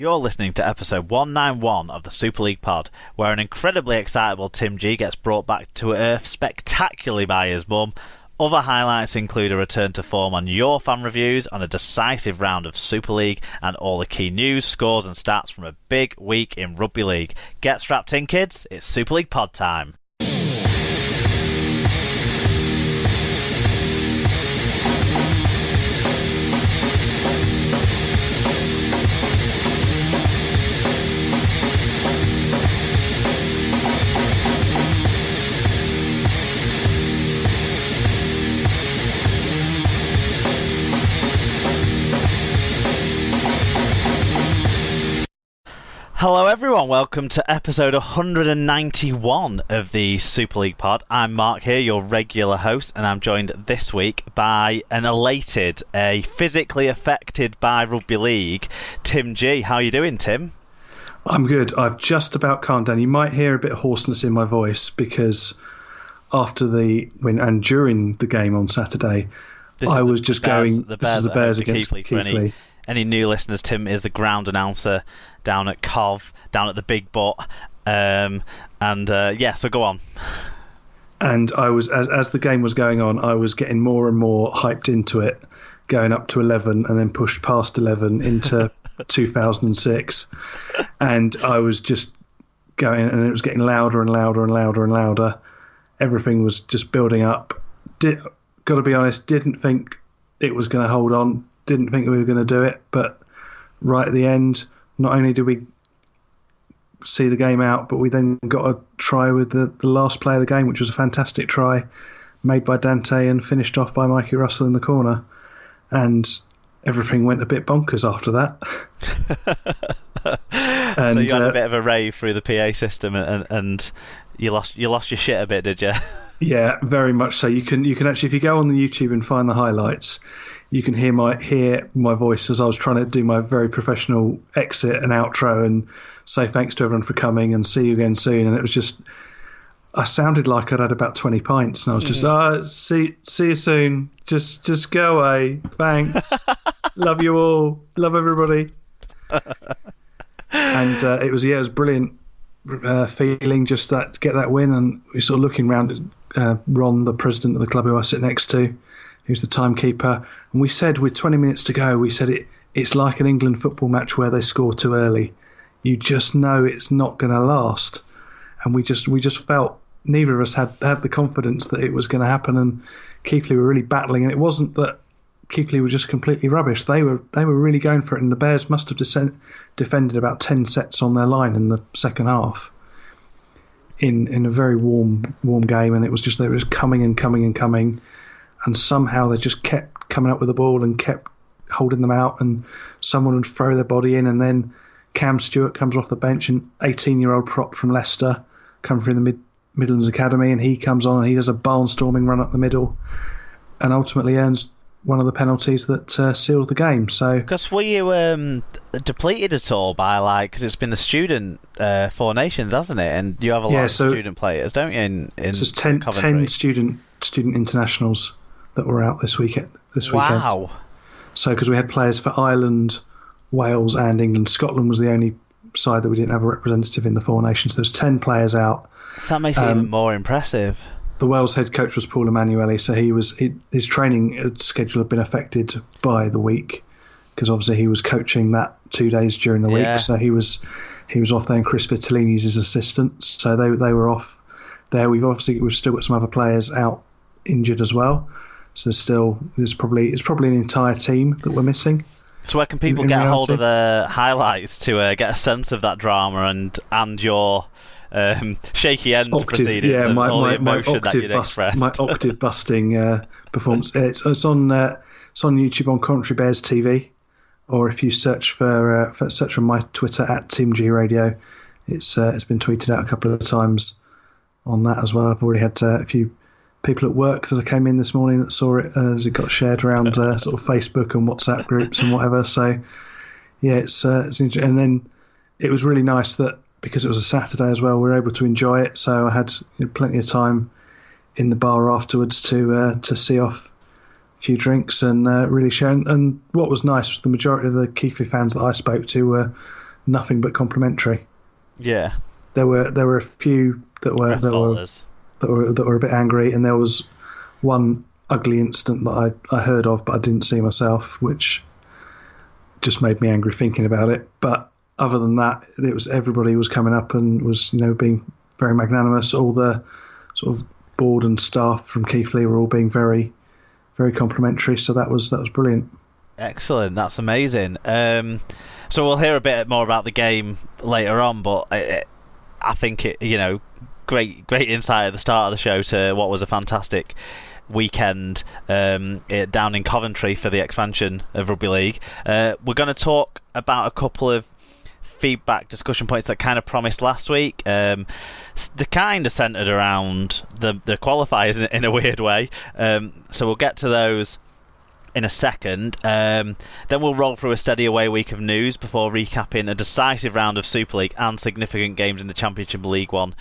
You're listening to episode 191 of the Super League Pod, where an incredibly excitable Tim G gets brought back to earth spectacularly by his mum. Other highlights include a return to form on your fan reviews on a decisive round of Super League and all the key news, scores and stats from a big week in Rugby League. Get strapped in, kids, it's Super League Pod time. Hello everyone, welcome to episode 191 of the Super League Pod. I'm Mark here, your regular host, and I'm joined this week by an elated, physically affected by Rugby League, Tim G. How are you doing, Tim? I'm good. I've just about calmed down. You might hear a bit of hoarseness in my voice because after the win and during the game on Saturday, I was just going, this is the Bears against Keighley. Any new listeners, Tim is the ground announcer down at Cov, down at the Big Butt. So go on. And I was, as the game was going on, I was getting more and more hyped into it, going up to 11 and then pushed past 11 into 2006. And I was just going, and it was getting louder and louder and louder and louder. Everything was just building up. Got to be honest, didn't think it was going to hold on. Didn't think we were going to do it, but right at the end, not only did we see the game out, but we then got a try with the last play of the game, which was a fantastic try made by Dante and finished off by Mikey Russell in the corner. And everything went a bit bonkers after that. And, so you had a bit of a rave through the PA system, and you lost your shit a bit, did you? Yeah, very much so. You can actually, if you go on the YouTube and find the highlights, you can hear my voice as I was trying to do my very professional exit and outro and say thanks to everyone for coming and see you again soon. And it was just, I sounded like I'd had about 20 pints, and I was just, see you soon. Just go away. Thanks. Love you all. Love everybody. And it was brilliant feeling just that to get that win. And we're sort of looking around at Ron, the president of the club who I sit next to, who's the timekeeper, and we said with 20 minutes to go, we said it's like an England football match where they score too early. You just know it's not going to last, and we just felt neither of us had the confidence that it was going to happen, and Keighley were really battling, and it wasn't that Keighley were just completely rubbish. They were really going for it, and the Bears must have defended about 10 sets on their line in the second half in a very warm game, and it was just they were just coming and coming and coming. And somehow they just kept coming up with the ball and kept holding them out, and someone would throw their body in, and then Cam Stewart comes off the bench, an 18-year-old prop from Leicester, come from the Midlands Academy, and he comes on and he does a barnstorming run up the middle and ultimately earns one of the penalties that sealed the game. So, because were you depleted at all by because it's been the student Four Nations, hasn't it? And you have a lot of student players, don't you? In so 10 student internationals that were out this weekend. Wow. So because we had players for Ireland, Wales and England. Scotland was the only side that we didn't have a representative in the Four Nations. There's 10 players out. That makes it even more impressive. The Wales head coach was Paul Emanuele, so his training schedule had been affected by the week because obviously he was coaching that 2 days during the week. So he was off there, and Chris Vitellini's his assistant. So they were off there. We've still got some other players out injured as well. So it's probably an entire team that we're missing. So where can people get a hold of the highlights to get a sense of that drama and your shaky end proceedings and all the emotion that you'd expressed? My octave busting performance. It's on YouTube on Coventry Bears TV, or if you search for on my Twitter at Tim G Radio, it's been tweeted out a couple of times on that as well. I've already had a few people at work that I came in this morning that saw it as it got shared around sort of Facebook and WhatsApp groups and whatever. So yeah, it's interesting. And then it was really nice that because it was a Saturday as well, we were able to enjoy it. So I had plenty of time in the bar afterwards to see off a few drinks and really share. And what was nice was the majority of the Keighley fans that I spoke to were nothing but complimentary. Yeah. There were a few that were a bit angry, and there was one ugly incident that I heard of, but I didn't see myself, which just made me angry thinking about it. But other than that, it was everybody was coming up and was being very magnanimous. All the sort of board and staff from Keighley were all being very, very complimentary. So that was brilliant. Excellent, that's amazing. So we'll hear a bit more about the game later on, but I think great insight at the start of the show to what was a fantastic weekend down in Coventry for the expansion of Rugby League. We're going to talk about a couple of feedback discussion points that kind of promised last week. They're kind of centred around the qualifiers in a weird way. So we'll get to those in a second. Then we'll roll through a steady away week of news before recapping a decisive round of Super League and significant games in the Championship League 1,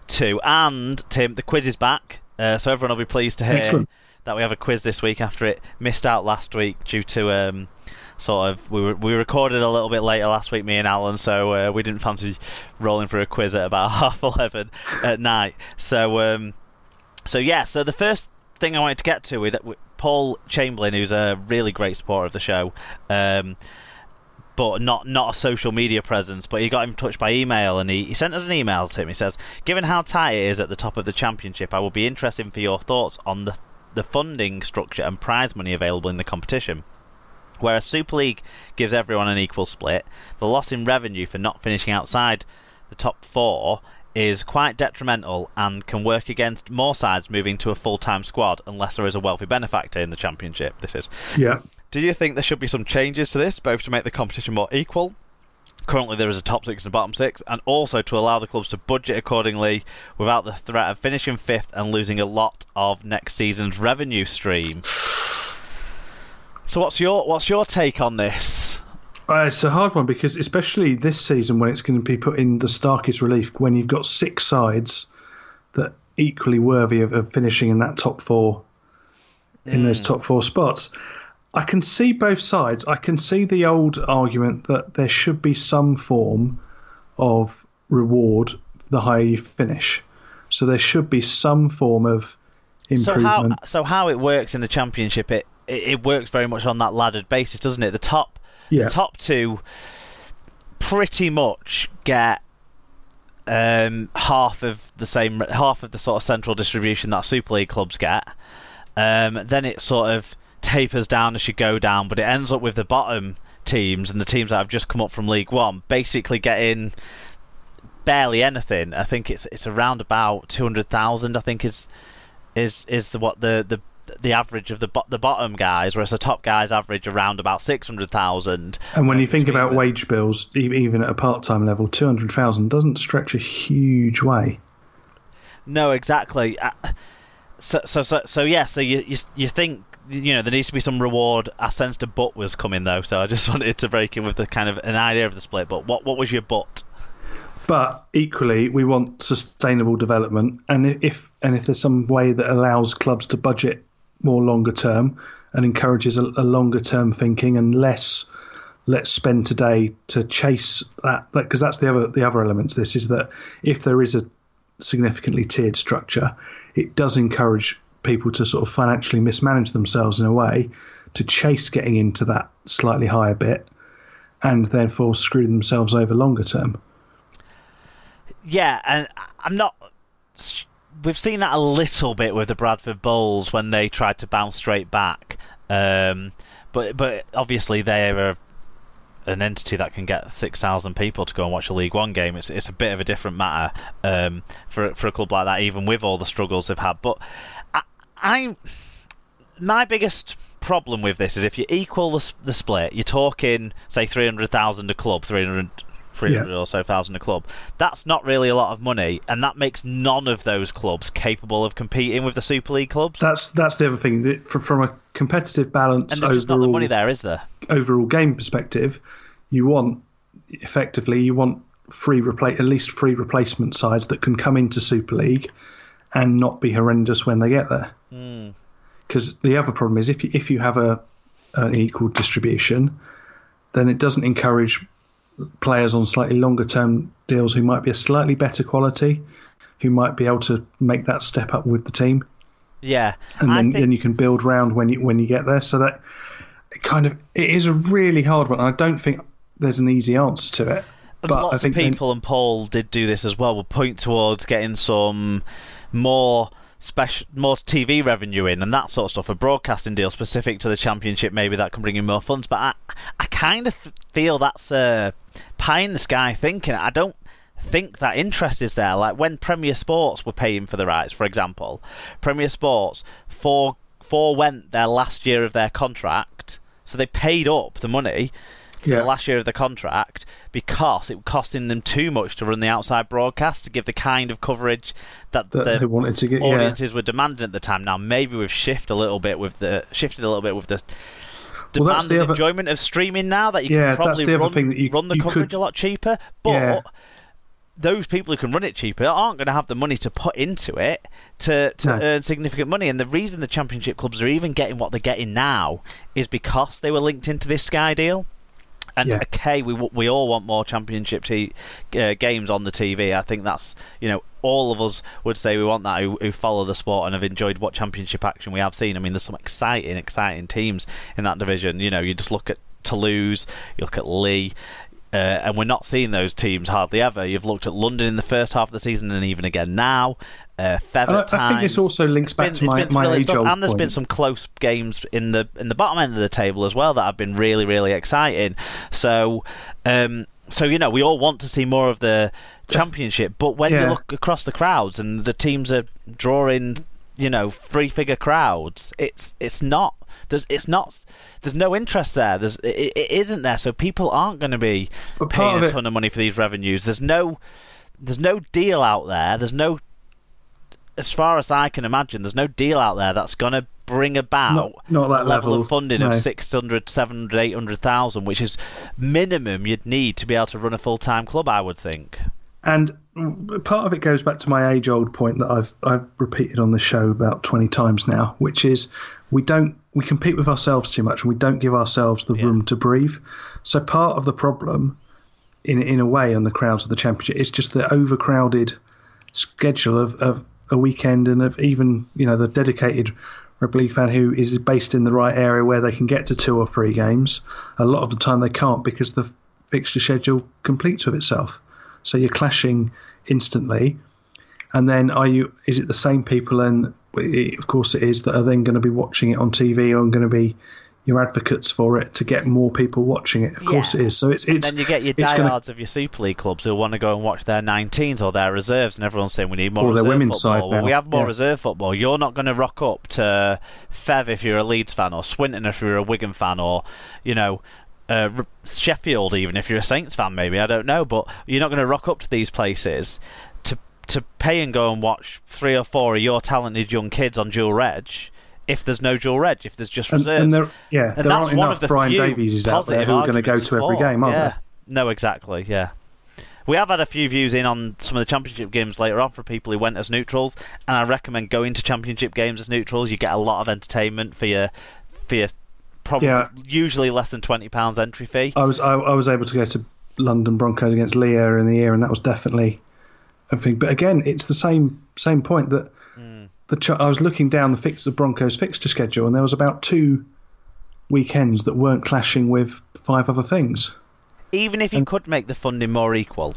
2. And, Tim, the quiz is back. So everyone will be pleased to hear that we have a quiz this week after it missed out last week due to we recorded a little bit later last week, me and Alan, so we didn't fancy rolling for a quiz at about 11:30 at night. So the first thing I wanted to get to with Paul Chamberlain, who's a really great supporter of the show, but not a social media presence, but he got in touch by email, and he sent us an email to him. He says, given how tight it is at the top of the Championship, I will be interested for your thoughts on the funding structure and prize money available in the competition. Whereas Super League gives everyone an equal split, the loss in revenue for not finishing outside the top 4 is quite detrimental and can work against more sides moving to a full-time squad unless there is a wealthy benefactor in the Championship. Yeah. Do you think there should be some changes to this, both to make the competition more equal? Currently there is a top 6 and a bottom 6, and also to allow the clubs to budget accordingly without the threat of finishing 5th and losing a lot of next season's revenue stream. So what's your take on this? It's a hard one, because especially this season when it's going to be put in the starkest relief, when you've got 6 sides that are equally worthy of finishing in that top 4, in those top 4 spots. I can see both sides. I can see the old argument that there should be some form of reward the higher you finish. So there should be some form of improvement. So how it works in the Championship, it works very much on that laddered basis, doesn't it? The top 2 pretty much get half of the sort of central distribution that Super League clubs get. Then it sort of tapers down as you go down, but it ends up with the bottom teams and the teams that have just come up from League 1 basically getting barely anything. I think it's around about 200,000. I think is the average of the bottom guys, whereas the top guys average around about 600,000. And when you think about wage bills, even at a part-time level, 200,000 doesn't stretch a huge way. No, exactly. So you think there needs to be some reward. I sensed a but was coming though, so I just wanted to break in with the kind of an idea of the split. But what was your but? But equally, we want sustainable development, and if there's some way that allows clubs to budget more longer term and encourages a longer term thinking and less let's spend today to chase that, because that's the other elements. This is that if there is a significantly tiered structure, it does encourage people to sort of financially mismanage themselves in a way to chase getting into that slightly higher bit and therefore screw themselves over longer term. Yeah, and I'm not... We've seen that a little bit with the Bradford Bulls when they tried to bounce straight back. But obviously they're an entity that can get 6,000 people to go and watch a League One game. It's a bit of a different matter for a club like that, even with all the struggles they've had. But my biggest problem with this is if you equal the split, you're talking, say, 300,000 a club, 300 or so thousand a club. That's not really a lot of money, and that makes none of those clubs capable of competing with the Super League clubs. That's the other thing. From a competitive balance, and there's just not the money there, is there? Overall game perspective, you want at least free replacement sides that can come into Super League and not be horrendous when they get there. Because the other problem is if you have an equal distribution, then it doesn't encourage players on slightly longer term deals who might be a slightly better quality, who might be able to make that step up with the team. Yeah, and then you can build round when you get there. So that it is a really hard one. I don't think there's an easy answer to it. But lots I think of people, and Paul did do this as well, will point towards getting some more TV revenue in and that sort of stuff, a broadcasting deal specific to the Championship, maybe that can bring in more funds. But I kind of feel that's pie in the sky thinking. I don't think that interest is there. Like when Premier Sports were paying for the rights, for example, Premier Sports forewent their last year of their contract, so they paid up the money for the last year of the contract because it was costing them too much to run the outside broadcast to give the kind of coverage that the they wanted to get, audiences were demanding at the time. Now maybe we've shifted a little bit with the demand and enjoyment of streaming now, that you can probably run the coverage a lot cheaper, but those people who can run it cheaper aren't going to have the money to put into it to earn significant money. And the reason the Championship clubs are even getting what they're getting now is because they were linked into this Sky deal. And okay, we all want more Championship games on the TV. I think that's, all of us would say we want that who follow the sport and have enjoyed what Championship action we have seen. I mean, there's some exciting teams in that division. You just look at Toulouse, you look at Lee, and we're not seeing those teams hardly ever. You've looked at London in the first half of the season and even again now. I think this also links back to my age-old point. And there's been some close games in the bottom end of the table as well that have been really, really exciting. So we all want to see more of the Championship. But when you look across the crowds and the teams are drawing, three-figure crowds, it's not. There's no interest there. It isn't there. So people aren't going to be paying a ton of money for these revenues. There's no deal out there. There's no. As far as I can imagine, there's no deal out there that's going to bring about not that level of funding of 600, 700, 800,000, which is minimum you'd need to be able to run a full-time club, I would think. And part of it goes back to my age-old point that I've repeated on the show about 20 times now, which is we compete with ourselves too much and we don't give ourselves the room to breathe. So part of the problem, in a way, on the crowds of the Championship is just the overcrowded schedule of a weekend, and of even the dedicated rugby league fan who is based in the right area where they can get to 2 or 3 games. A lot of the time they can't because the fixture schedule completes with itself. So you're clashing instantly. And then is it the same people, and of course it is, that are then going to be watching it on TV or going to be your advocates for it to get more people watching it? Of course it is. So it's and then you get your diehards of your Super League clubs who want to go and watch their 19s or their reserves, and everyone's saying we need more reserve women's football. Side now. Well, we have more reserve football. You're not going to rock up to Fev if you're a Leeds fan, or Swinton if you're a Wigan fan, or Sheffield even if you're a Saints fan, maybe, I don't know, but you're not going to rock up to these places to pay and go and watch 3 or 4 of your talented young kids on dual reg if there's no dual reg, if there's just reserves. And there aren't enough Brian Davies out there who are going to go to every game, are there? No, exactly, We have had a few views in on some of the Championship games later on for people who went as neutrals, and I recommend going to Championship games as neutrals. You get a lot of entertainment for your probably usually less than £20 entry fee. I was able to go to London Broncos against Lear in the year, and that was definitely a thing. But again, it's the same point that I was looking down the Broncos fixture schedule, and there was about 2 weekends that weren't clashing with 5 other things. Even if you could make the funding more equal,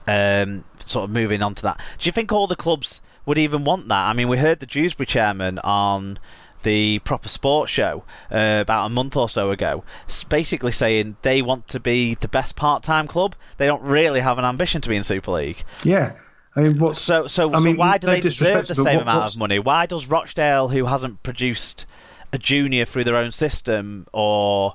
sort of moving on to that, do you think all the clubs would even want that? I mean, we heard the Dewsbury chairman on the Proper Sports show about a month or so ago, basically saying they want to be the best part-time club. They don't really have an ambition to be in Super League. Yeah. I mean, so why do they deserve the same amount of money? Why does Rochdale, who hasn't produced a junior through their own system, or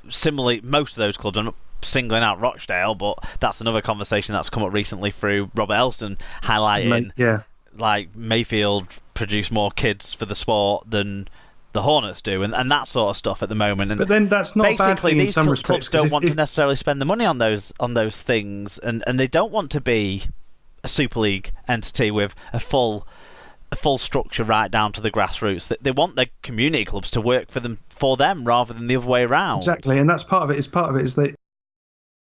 similarly, most of those clubs, I'm not singling out Rochdale, but that's another conversation that's come up recently through Robert Elston highlighting like Mayfield produce more kids for the sport than the Hornets do, and that sort of stuff at the moment. And but then that's not basically, bad thing in some these respects. Clubs don't want to necessarily spend the money on those things, and they don't want to be a Super League entity with a full a full structure right down to the grassroots. They want their community clubs to work for them rather than the other way around. Exactly, and that's part of it. Is that